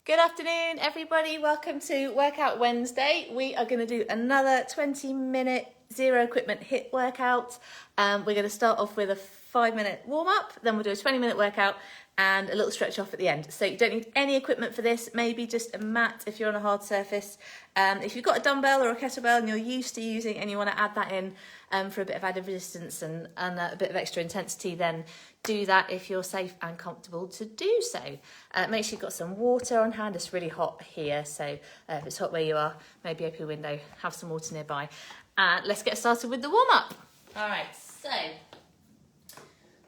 Good afternoon, everybody. Welcome to Workout Wednesday. We are going to do another 20-minute zero equipment HIIT workout. We're going to start off with a 5-minute warm-up, then we'll do a 20-minute workout and a little stretch off at the end. So you don't need any equipment for this, maybe just a mat if you're on a hard surface. If you've got a dumbbell or a kettlebell and you're used to using and you want to add that in for a bit of added resistance and a bit of extra intensity, then do that if you're safe and comfortable to do so. Make sure you've got some water on hand. It's really hot here, so if it's hot where you are, maybe open your window, have some water nearby. Let's get started with the warm-up. All right, so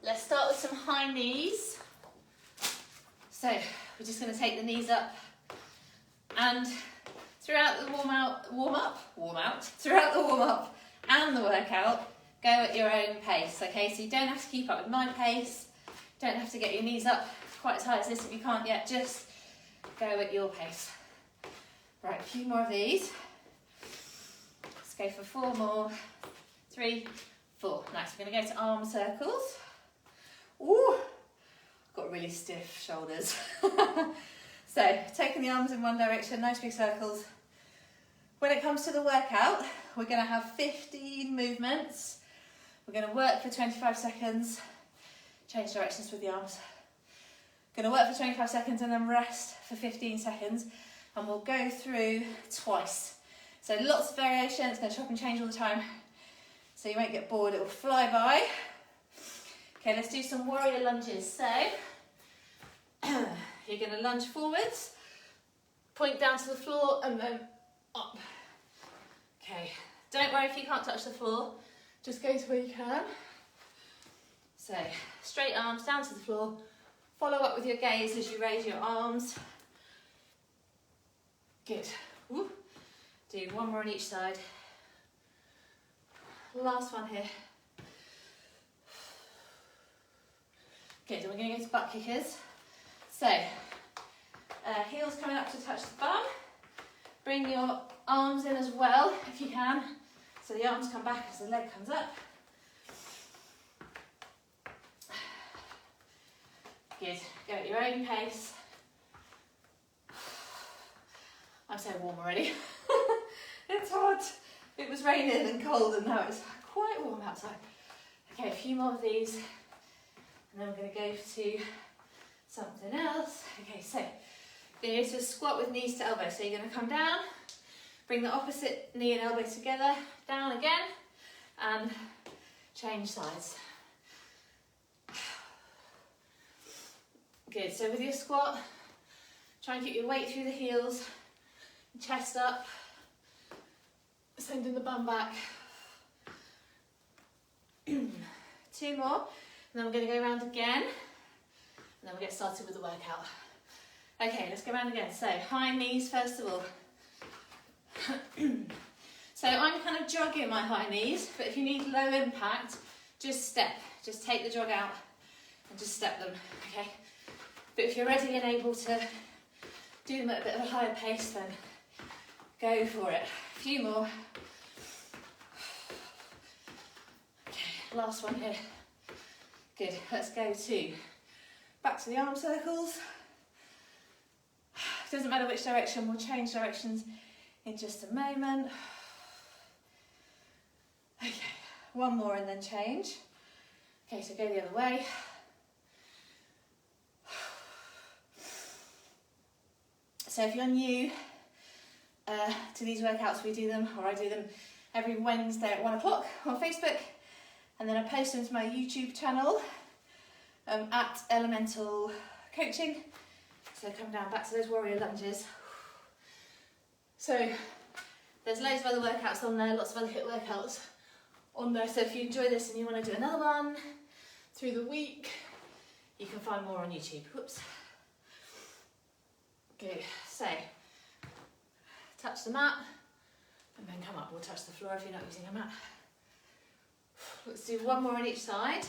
let's start with some high knees. So we're just going to take the knees up, and throughout the throughout the warm-up and the workout, go at your own pace, okay? So you don't have to keep up with my pace, don't have to get your knees up quite as high as this if you can't yet, just go at your pace. Right, a few more of these. Let's go for 4 more. 3, 4. Nice, we're going to go to arm circles. Ooh, got really stiff shoulders. So, taking the arms in one direction, nice big circles. When it comes to the workout, we're going to have 15 movements. We're going to work for 25 seconds, change directions with the arms. Going to work for 25 seconds and then rest for 15 seconds. And we'll go through twice. So lots of variation, it's going to chop and change all the time. So you won't get bored, it will fly by. Okay, let's do some warrior lunges. So, you're going to lunge forwards, point down to the floor and then up. Okay, don't worry if you can't touch the floor, just go to where you can. So, straight arms down to the floor, follow up with your gaze as you raise your arms. Good. Woo. Do one more on each side. Last one here. Good, and we're going to go to butt kickers. So, heels coming up to touch the bum. Bring your arms in as well, if you can. So the arms come back as the leg comes up. Good, go at your own pace. I'm so warm already. It's hot. It was raining and cold and now it's quite warm outside. Okay, a few more of these. And then we're going to go to something else. Okay, so you're going to do a squat with knees to elbow. So you're going to come down, bring the opposite knee and elbow together, down again, and change sides. Good, so with your squat, try and keep your weight through the heels, chest up, sending the bum back. 2 more. And then we're going to go around again, and then we'll get started with the workout. Okay, let's go around again. So, high knees first of all. So I'm kind of jogging my high knees, but if you need low impact, just step. Just take the jog out and just step them, okay? But if you're ready and able to do them at a bit of a higher pace, then go for it. A few more. Okay, last one here. Good, let's go to back to the arm circles. Doesn't matter which direction, we'll change directions in just a moment. Okay, one more and then change. Okay, so go the other way. So if you're new to these workouts, we do them, or I do them every Wednesday at 1 o'clock on Facebook. And then I post them to my YouTube channel at Elemental Coaching. So come down back to those warrior lunges. So there's loads of other workouts on there, lots of other HIIT workouts on there. So if you enjoy this and you want to do another one through the week, you can find more on YouTube. Whoops. Good. So touch the mat and then come up. We'll touch the floor if you're not using a mat. Let's do one more on each side.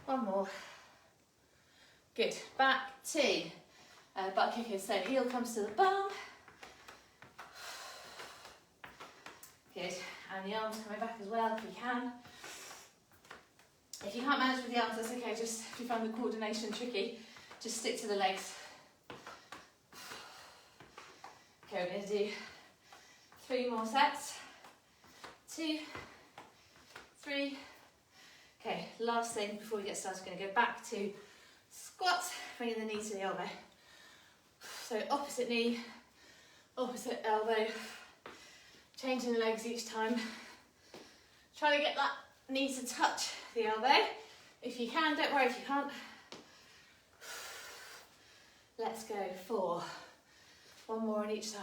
One more. Good. Back to butt kickers. So heel comes to the bum. Good. And the arms coming back as well if you can. If you can't manage with the arms, that's okay. Just if you find the coordination tricky, Just stick to the legs. Okay, we're going to do 3 more sets. 2, 3. Okay, last thing before we get started, we're going to go back to squats, bringing the knee to the elbow. So opposite knee, opposite elbow, changing the legs each time. Try to get that knee to touch the elbow. If you can, don't worry if you can't. Let's go 4. 1 more on each side.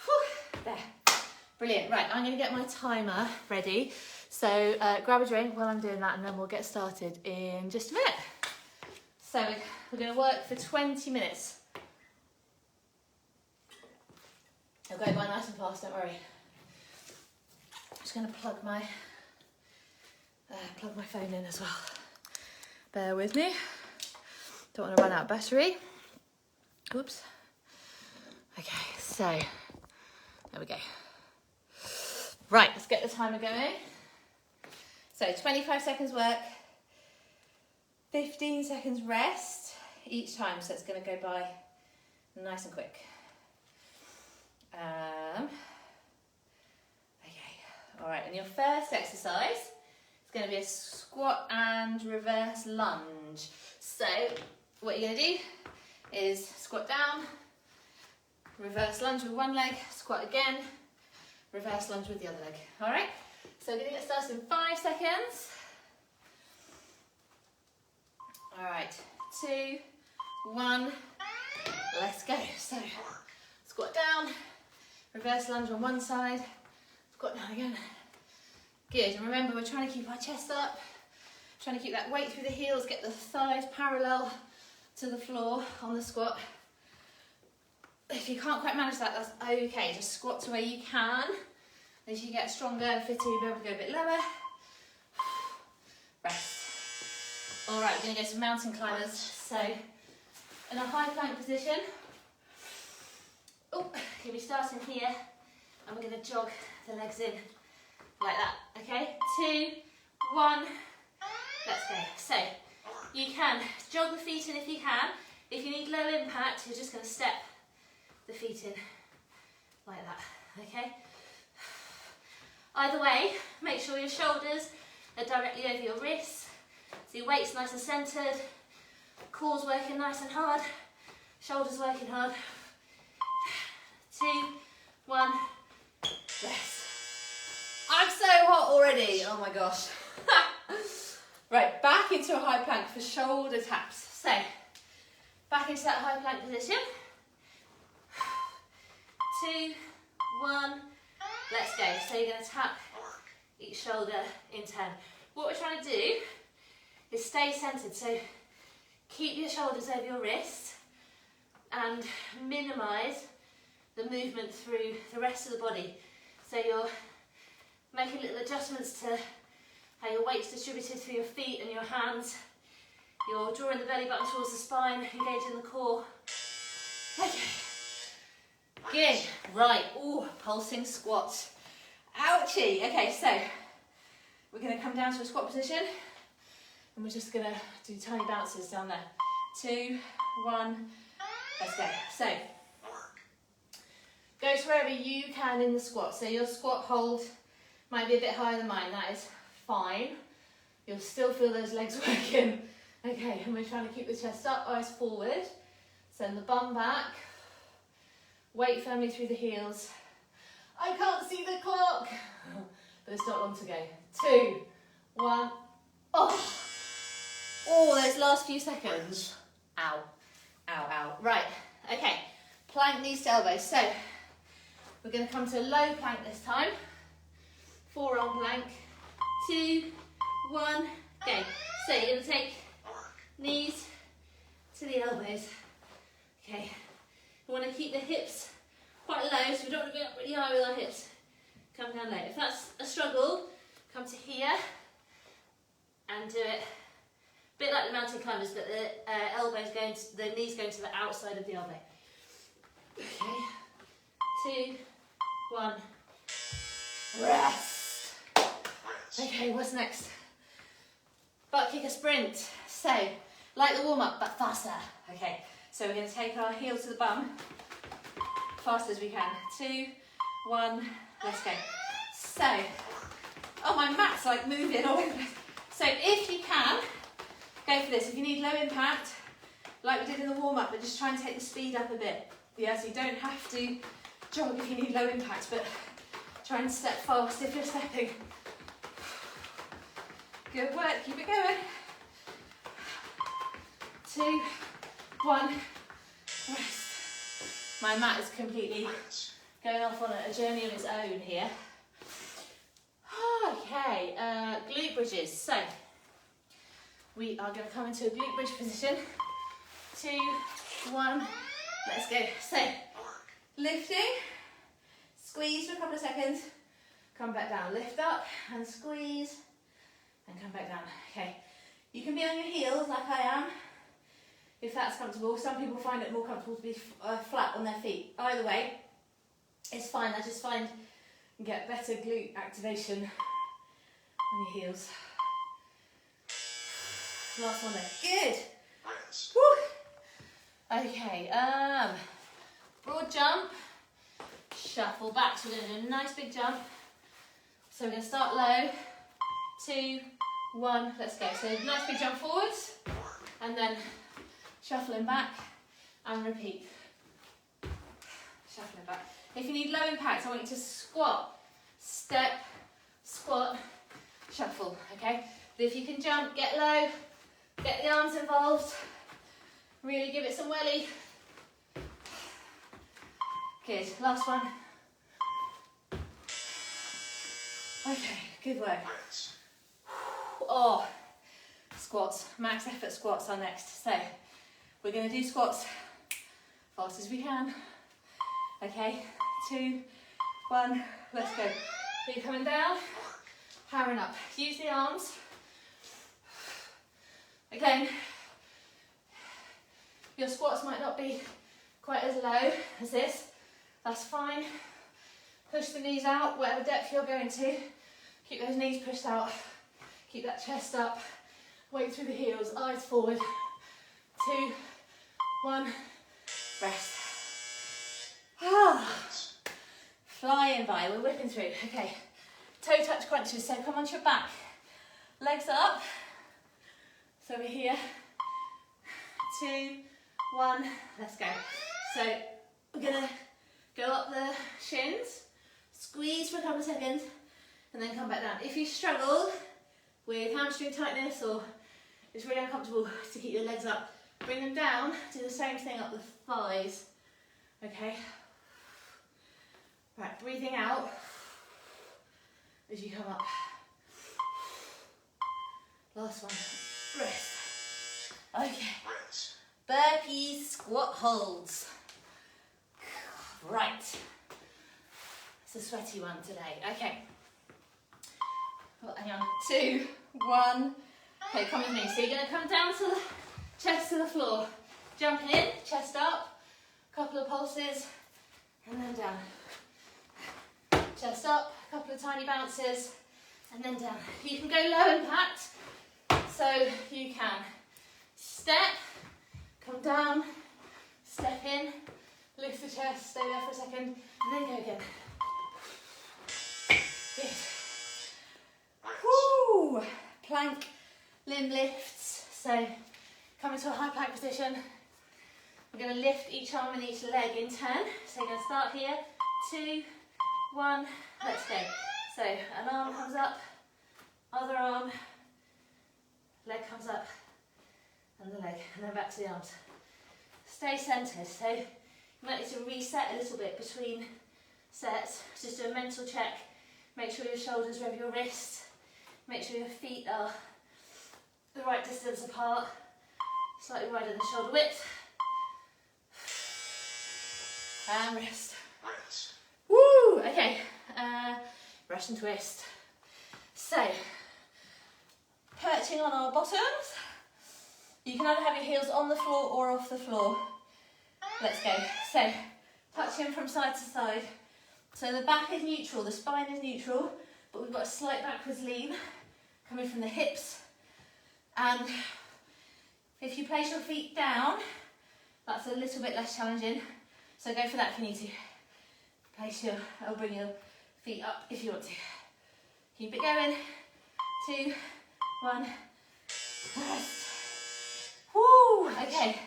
Whew, there. Brilliant. Right, I'm going to get my timer ready. So grab a drink while I'm doing that, and then we'll get started in just a minute. So we're going to work for 20 minutes. I'll go by nice and fast, don't worry. I'm just going to plug my phone in as well. Bear with me. Don't want to run out of battery. Oops. Okay, so there we go. Right, let's get the timer going. So 25 seconds work, 15 seconds rest each time, so it's going to go by nice and quick. Okay, all right, and your first exercise is going to be a squat and reverse lunge. So what you're going to do is squat down, reverse lunge with one leg, squat again, reverse lunge with the other leg. All right, so we're going to get started in 5 seconds. All right, 2, 1, let's go. So squat down, reverse lunge on one side, squat down again. Good, and remember we're trying to keep our chest up, trying to keep that weight through the heels, get the thighs parallel to the floor on the squat. If you can't quite manage that, that's okay. Just squat to where you can. As you get stronger and fitter, you'll be able to go a bit lower. Rest. All right, we're going to go to mountain climbers. So, in a high plank position. Oh, you'll be starting here, and we're going to jog the legs in like that. Okay, 2, 1. Let's go. So, you can jog the feet in if you can. If you need low impact, you're just going to step the feet in like that, okay? Either way, make sure your shoulders are directly over your wrists, so your weight's nice and centred, core's working nice and hard, shoulders working hard. 2, 1, rest. I'm so hot already, oh my gosh. Right, back into a high plank for shoulder taps. So, back into that high plank position. 2, 1, let's go. So you're going to tap each shoulder in turn. What we're trying to do is stay centred. So keep your shoulders over your wrists and minimise the movement through the rest of the body. So you're making little adjustments to how your weight's distributed through your feet and your hands. You're drawing the belly button towards the spine, engaging the core. Okay. Good. Right. Ooh, pulsing squats. Ouchie. Okay, so we're going to come down to a squat position, and we're just going to do tiny bounces down there. 2, 1, let's go. So go to wherever you can in the squat. So your squat hold might be a bit higher than mine. That is fine. You'll still feel those legs working. Okay, and we're trying to keep the chest up, eyes forward. Send the bum back. Weight firmly through the heels. I can't see the clock, but it's not long to go. 2, 1. Oh, those last few seconds. Ow, ow, ow. Right, okay. Plank knees to elbows. So we're going to come to a low plank this time. Forearm plank. 2, 1, go. So you're going to take knees to the elbows. Okay. We want to keep the hips quite low, so we don't want to be up really high with our hips. Come down low. If that's a struggle, come to here and do it a bit like the mountain climbers, but the elbows going to, the knees going to the outside of the elbow. Okay. 2, 1. Rest. Okay, what's next? Butt kicker sprint. So Like the warm-up, but faster. Okay, so we're going to take our heel to the bum, fast as we can. 2, 1, let's go. So, oh, my mat's like moving all over the place. So if you can, go for this. If you need low impact, like we did in the warm-up, but just try and take the speed up a bit. Yeah, so you don't have to jog if you need low impact, but try and step fast if you're stepping. Good work, keep it going. 2, 1, rest. My mat is completely going off on a journey of its own here. Okay, glute bridges. So, we are going to come into a glute bridge position. 2, 1, let's go. So, lifting, squeeze for a couple of seconds, come back down. Lift up and squeeze and come back down. Okay, you can be on your heels like I am, if that's comfortable. Some people find it more comfortable to be flat on their feet. Either way, it's fine. I just find you get better glute activation on your heels. Last one there. Good. Woo. Okay, broad jump, shuffle back. So we're going to do a nice big jump. So we're going to start low. 2, 1, let's go. So nice big jump forwards, and then shuffling back and repeat. Shuffling back. If you need low impact, I want you to squat, step, squat, shuffle, okay? But if you can jump, get low, get the arms involved, really give it some welly. Good, last one. Okay, good work. Oh, squats, max effort squats are next. So, we're going to do squats fast as we can. Okay, 2, 1, let's go. So you're coming down, powering up. Use the arms. Again, your squats might not be quite as low as this. That's fine. Push the knees out, whatever depth you're going to. Keep those knees pushed out. Keep that chest up. Weight through the heels, eyes forward. 2, 1, rest. Flying by, we're whipping through. Okay, toe touch crunches, so come onto your back. Legs up. So we're here. 2, 1, let's go. So we're gonna go up the shins, squeeze for a couple of seconds, and then come back down. If you struggle with hamstring tightness or it's really uncomfortable to keep your legs up, bring them down, do the same thing up the thighs. Okay? Right, breathing out as you come up. Last one, rest. Okay, burpees, squat holds. Right, it's a sweaty one today. Okay, well, hang on, 2, 1. Okay, come with me. So you're going to come down to the chest to the floor. Jump in, chest up, couple of pulses, and then down. Chest up, a couple of tiny bounces, and then down. You can go low impact, so you can step, come down, step in, lift the chest, stay there for a second, and then go again. Good. Woo! Plank, limb lifts. So come into a high plank position. We're going to lift each arm and each leg in turn. So you're going to start here. 2, 1, let's go. So an arm comes up, other arm, leg comes up, and the leg, and then back to the arms. Stay centred. So you might need to reset a little bit between sets. Just do a mental check. Make sure your shoulders rev your wrists. Make sure your feet are the right distance apart, slightly wider than shoulder width. And rest. Woo! Okay, brush and twist. So, perching on our bottoms. You can either have your heels on the floor or off the floor. Let's go. So, touching from side to side. So the back is neutral, the spine is neutral, but we've got a slight backwards lean coming from the hips. And If you place your feet down, that's a little bit less challenging. So go for that if you need to. Or bring your feet up if you want to. Keep it going. 2, 1, rest. Woo! Okay,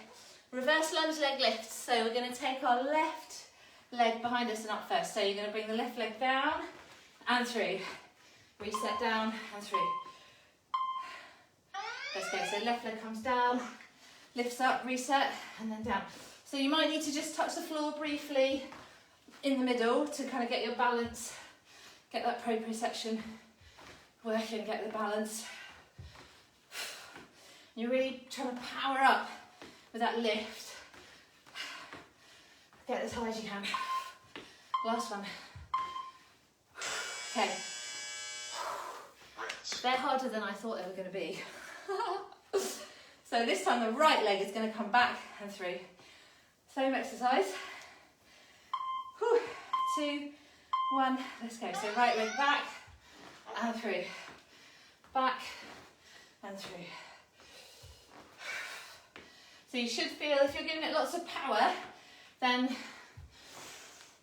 reverse lunge leg lifts. So we're going to take our left leg behind us and up first. So you're going to bring the left leg down and through. Reset down and through. Let's go. So left leg comes down, lifts up, reset, and then down. So you might need to just touch the floor briefly in the middle to kind of get your balance, get that proprioception working, get the balance. You're really trying to power up with that lift. Get as high as you can. Last one. Okay. They're harder than I thought they were going to be. So this time the right leg is going to come back and through. Same exercise. 2, 1, let's go. So right leg back and through. Back and through. So you should feel, if you're giving it lots of power, then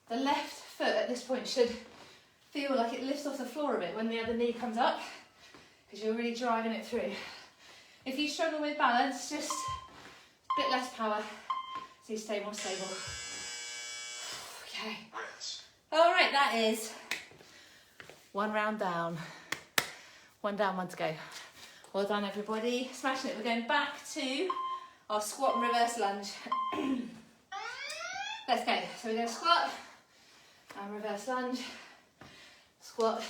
the left foot at this point should feel like it lifts off the floor a bit when the other knee comes up, because you're really driving it through. If you struggle with balance, just a bit less power so you stay more stable. Okay. All right, that is 1 round down. 1 down, 1 to go. Well done, everybody. Smashing it. We're going back to our squat and reverse lunge. Let's go. So we're going to squat and reverse lunge. Squat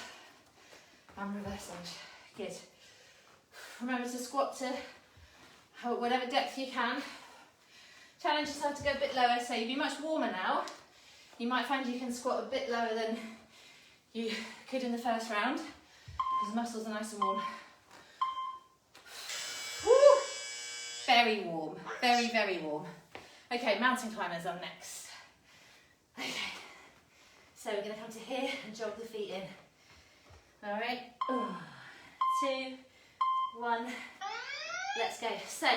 and reverse lunge. Good. Remember to squat to whatever depth you can. Challenge yourself to go a bit lower, so you'll be much warmer now. You might find you can squat a bit lower than you could in the first round, because the muscles are nice and warm. Woo! Very warm, very, very warm. Okay, mountain climbers are next. Okay, so we're going to come to here and jog the feet in. All right, 2, 1, let's go. So,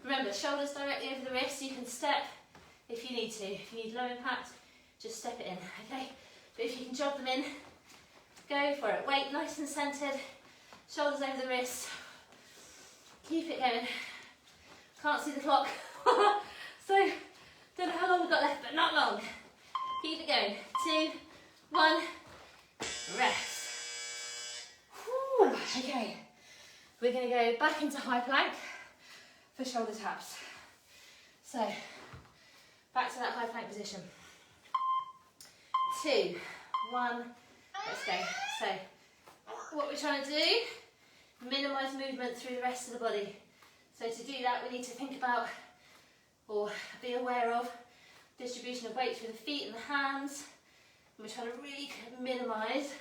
remember, shoulders directly over the wrists. You can step if you need to. If you need low impact, just step it in, okay? But if you can jog them in, go for it. Weight nice and centered, shoulders over the wrists. Keep it going. Can't see the clock. So, don't know how long we've got left, but not long. Keep it going. 2, 1, rest. Whew. Okay, we're going to go back into high plank for shoulder taps. So, back to that high plank position. 2, 1, let's go. So, what we're trying to do, minimise movement through the rest of the body. So to do that, we need to think about, or be aware of, distribution of weight through the feet and the hands. And we're trying to really minimise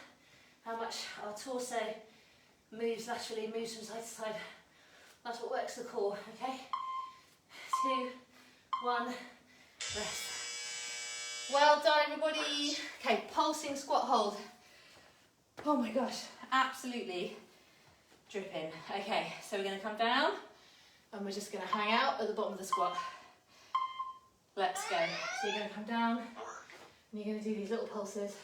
how much our torso moves laterally, moves from side to side. That's what works the core, okay? 2, 1, rest. Well done, everybody. Okay, pulsing squat hold. Oh my gosh, absolutely dripping. Okay, so we're going to come down and we're just going to hang out at the bottom of the squat. Let's go. So you're going to come down and you're going to do these little pulses.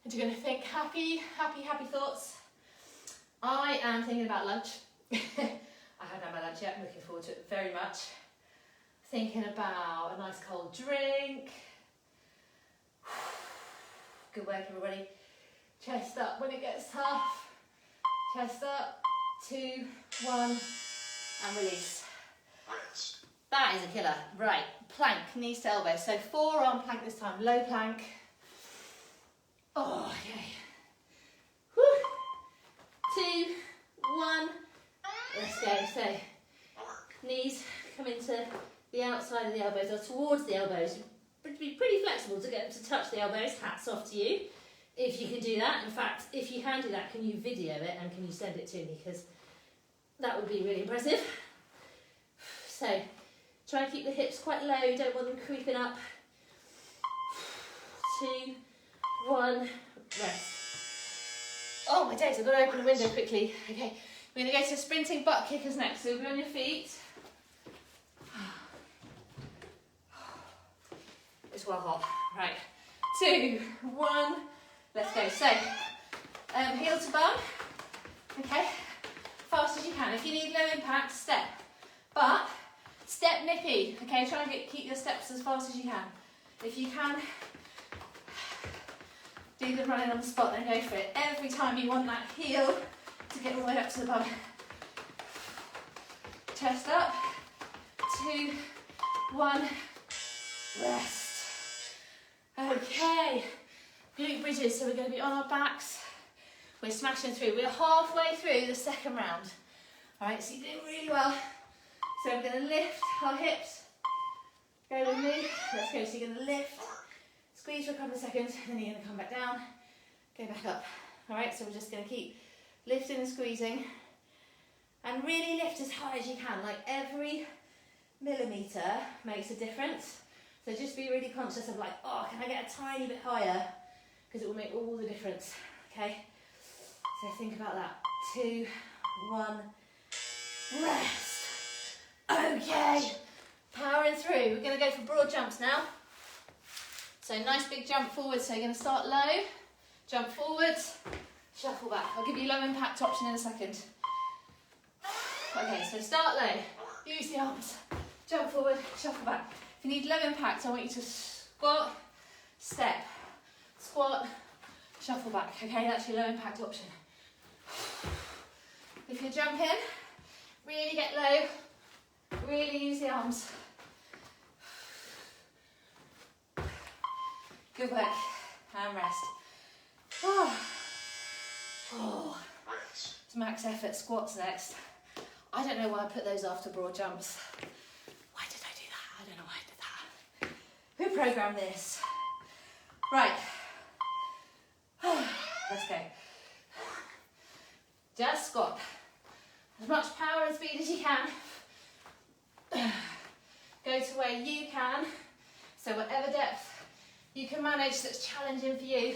And you're going to think happy, happy, happy thoughts. I am thinking about lunch. I haven't had my lunch yet, I'm looking forward to it very much. Thinking about a nice cold drink. Good work, everybody. Chest up when it gets tough. Chest up. 2, 1, and release. That is a killer. Right, plank, knees to elbows. So forearm plank this time, low plank. Oh, okay. Whew. 2, 1, let's go. So knees come into the outside of the elbows or towards the elbows. Be pretty flexible to get them to touch the elbows. Hats off to you if you can do that. In fact, if you can do that, can you video it and can you send it to me, because that would be really impressive. So try and keep the hips quite low, don't want them creeping up. 2, 1, rest. Oh my days, I've got to open the window quickly. Okay, We're going to go to sprinting butt kickers next. So we'll be on your feet. It's well hot. Right. 2, 1. Let's go. So, heel to bum. Okay. Fast as you can. If you need low impact, step. But step nippy. Okay. Try and keep your steps as fast as you can. If you can, do the running on the spot, then go for it. Every time you want that heel to get all the way up to the bum. Chest up. 2, 1. Rest. Okay. Glute bridges. So we're going to be on our backs. We're smashing through. We're halfway through the second round. All right. So you're doing really well. So we're going to lift our hips. Go with me. Let's go. So you're going to lift. Squeeze for a couple of seconds, and then you're going to come back down, go back up. All right, so we're just going to keep lifting and squeezing, and really lift as high as you can. Like every millimetre makes a difference. So just be really conscious of like, oh, can I get a tiny bit higher? Because it will make all the difference. Okay, so think about that. 2, 1, rest. Okay, powering through. We're going to go for broad jumps now. So nice big jump forward, so you're going to start low, jump forward, shuffle back. I'll give you low impact option in a second. Okay, so start low, use the arms, jump forward, shuffle back. If you need low impact, I want you to squat, step, squat, shuffle back. Okay, that's your low impact option. If you're jumping, really get low, really use the arms. Good work, and rest. It's max effort squats next. I don't know why I put those after broad jumps. Why did I do that? I don't know why I did that. Who programmed this? Right. Let's go. Just squat. As much power and speed as you can. Go to where you can. So whatever depth you can manage that's challenging for you,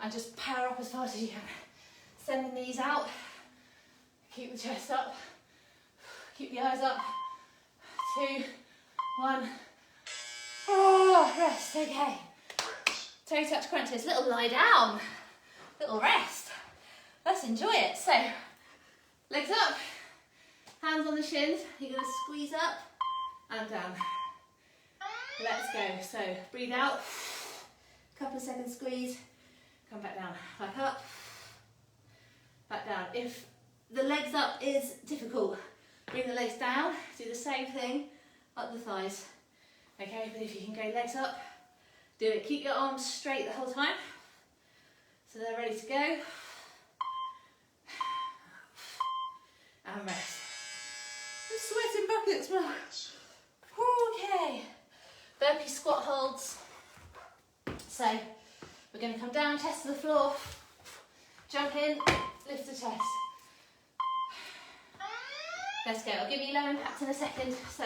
and just power up as fast as you can. Send the knees out, keep the chest up, keep the eyes up. 2, 1. Oh, rest, okay. Toe touch crunches, little lie down, little rest. Let's enjoy it. So, legs up, hands on the shins, you're gonna squeeze up and down. Let's go. So breathe out, couple of seconds squeeze, come back down, back up, back down. If the legs up is difficult, bring the legs down, do the same thing, up the thighs. Okay, but if you can go legs up, do it. Keep your arms straight the whole time, so they're ready to go. And rest. I'm sweating buckets, man. Okay. Burpee squat holds. So we're going to come down, chest to the floor, jump in, lift the chest. Let's go. I'll give you low impact in a second. So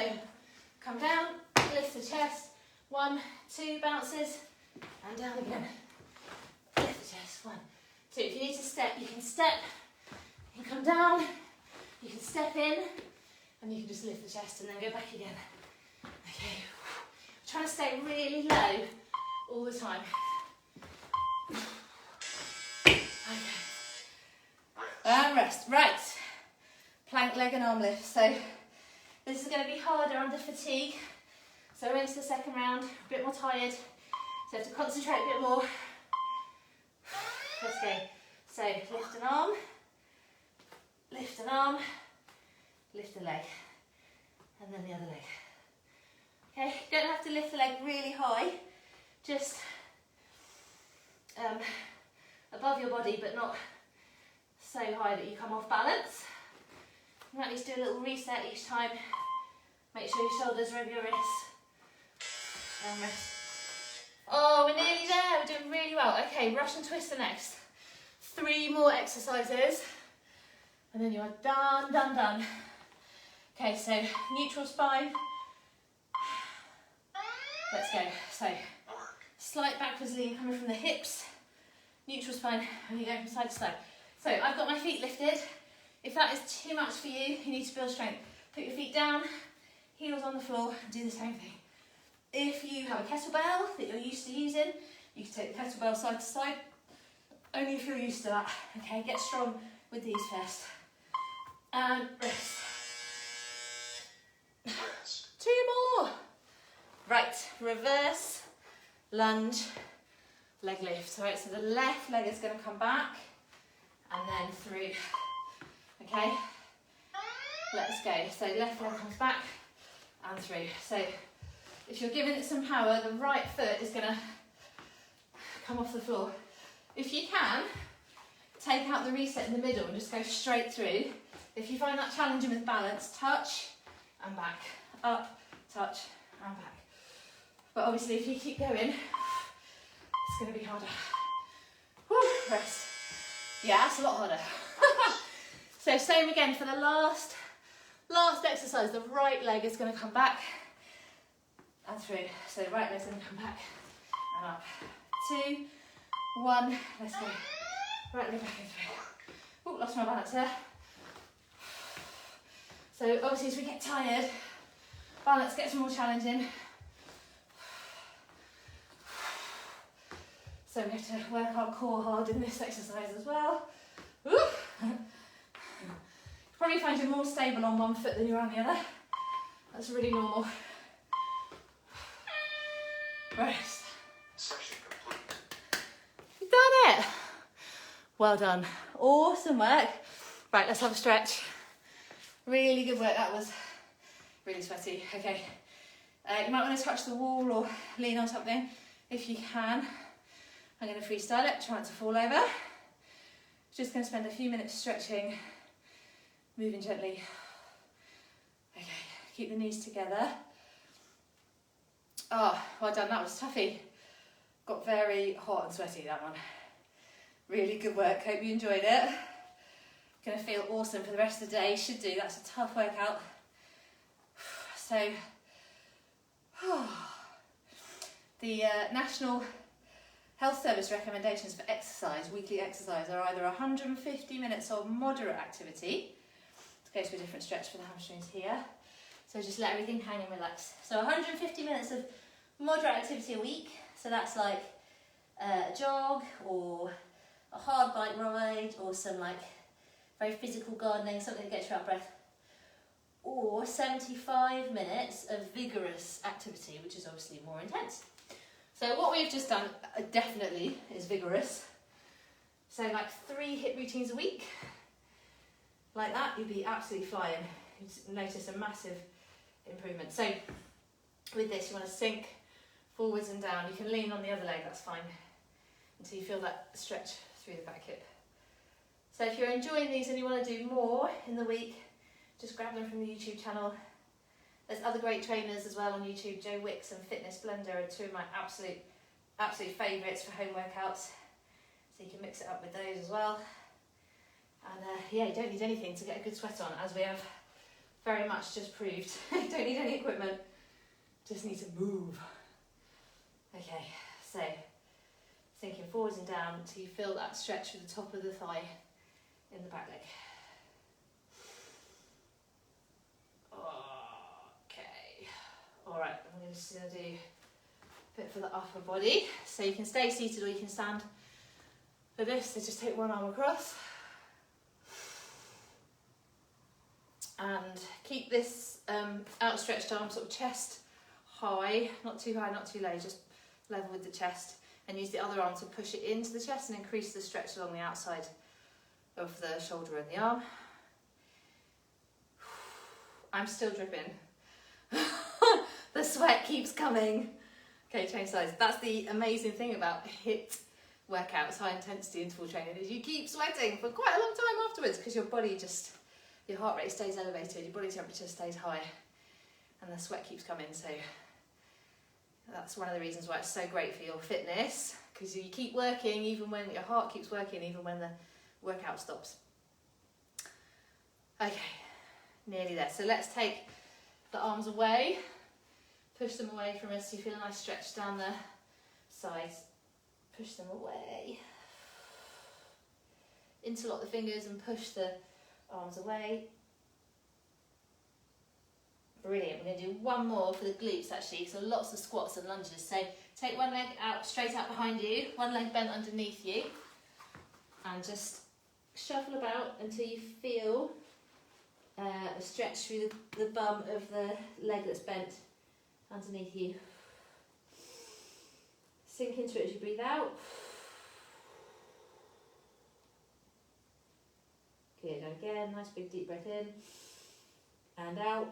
come down, lift the chest. 1, 2 bounces, and down again. Lift the chest. 1, 2. If you need to step, you can step. You can come down. You can step in, and you can just lift the chest and then go back again. Okay. Trying to stay really low all the time. Okay. And rest. Right. Plank, leg and arm lift. So this is going to be harder under fatigue. So we're into the second round, a bit more tired. So you have to concentrate a bit more. Let's go. So lift an arm, lift a leg, and then the other leg. Okay, you don't have to lift the leg really high, just above your body, but not so high that you come off balance. You might need to do a little reset each time. Make sure your shoulders are over your wrists. And rest. Oh, we're nearly there. We're doing really well. Okay, Russian twister next. 3 more exercises, and then you are done, done, done. Okay, so neutral spine. Let's go. So, slight backwards lean coming from the hips, neutral spine, and you go from side to side. So, I've got my feet lifted. If that is too much for you, you need to build strength. Put your feet down, heels on the floor, and do the same thing. If you have a kettlebell that you're used to using, you can take the kettlebell side to side, only if you're used to that. Okay, get strong with these first. And rest. Two more. Right, reverse, lunge, leg lift. All right, so the left leg is going to come back and then through. Okay, let's go. So left leg comes back and through. So if you're giving it some power, the right foot is going to come off the floor. If you can, take out the reset in the middle and just go straight through. If you find that challenging with balance, touch and back, up, touch and back. But obviously if you keep going, it's going to be harder. Whew, rest. Yeah, that's a lot harder. So same again for the last exercise. The right leg is going to come back and through. So the right leg's going to come back and up. 2, 1, let's go. Right leg back and through. Oh, lost my balance there. So obviously as we get tired, balance gets more challenging. So we have to work our core hard in this exercise as well. Probably find you're more stable on one foot than you're on the other. That's really normal. Rest. Session complete. You've done it. Well done. Awesome work. Right, let's have a stretch. Really good work. That was really sweaty. Okay. You might want to touch the wall or lean on something if you can. I'm going to freestyle it, try not to fall over. Just going to spend a few minutes stretching, moving gently. Okay, keep the knees together. Oh, well done, that was toughy. Got very hot and sweaty, that one. Really good work, hope you enjoyed it. Going to feel awesome for the rest of the day, should do, that's a tough workout. So, the National Health Service recommendations for exercise, weekly exercise, are either 150 minutes of moderate activity, let's go to a different stretch for the hamstrings here, so just let everything hang and relax. So 150 minutes of moderate activity a week, so that's like a jog or a hard bike ride or some like very physical gardening, something that gets you out of breath, or 75 minutes of vigorous activity, which is obviously more intense. So what we've just done definitely is vigorous. So like 3 HIIT routines a week, like that, you'd be absolutely flying. You'd notice a massive improvement. So with this, you want to sink forwards and down. You can lean on the other leg, that's fine, until you feel that stretch through the back hip. So if you're enjoying these and you want to do more in the week, just grab them from the YouTube channel. There's other great trainers as well on YouTube. Joe Wicks and Fitness Blender are 2 of my absolute favourites for home workouts. So you can mix it up with those as well. And yeah, you don't need anything to get a good sweat on, as we have very much just proved. You don't need any equipment, just need to move. Okay, so sinking forwards and down until you feel that stretch with the top of the thigh in the back leg. Alright, I'm just going to do a bit for the upper body. So you can stay seated or you can stand for this. So just take one arm across. And keep this outstretched arm sort of chest high, not too high, not too low, just level with the chest. And use the other arm to push it into the chest and increase the stretch along the outside of the shoulder and the arm. I'm still dripping. The sweat keeps coming. Okay, change sides. That's the amazing thing about HIIT workouts, high intensity interval training, is you keep sweating for quite a long time afterwards because your body just, your heart rate stays elevated, your body temperature stays high, and the sweat keeps coming. So that's one of the reasons why it's so great for your fitness, because you keep working even when your heart keeps working, even when the workout stops. Okay, nearly there. So let's take the arms away. Push them away from us so you feel a nice stretch down the sides. Push them away. Interlock the fingers and push the arms away. Brilliant. We're going to do one more for the glutes actually, so lots of squats and lunges. So take one leg out, straight out behind you, one leg bent underneath you, and just shuffle about until you feel a stretch through the bum of the leg that's bent underneath you. Sink into it as you breathe out. Good, and again, nice big deep breath in and out.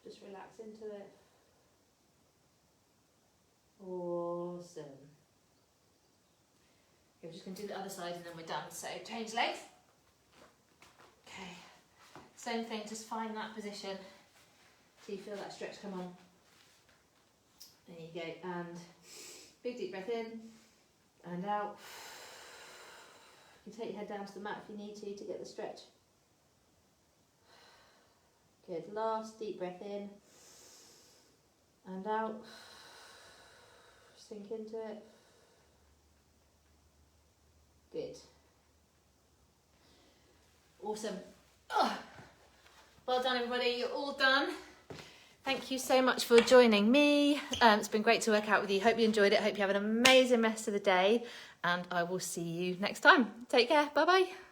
Just relax into it. Awesome. Okay, we're just going to do the other side and then we're done. So change legs. Okay, same thing, just find that position so you feel that stretch come on. There you go, and big deep breath in and out. You can take your head down to the mat if you need to get the stretch. Good, last deep breath in and out. Sink into it. Good. Awesome. Oh, well done everybody, you're all done. Thank you so much for joining me. It's been great to work out with you. Hope you enjoyed it. Hope you have an amazing rest of the day, and I will see you next time. Take care. Bye bye.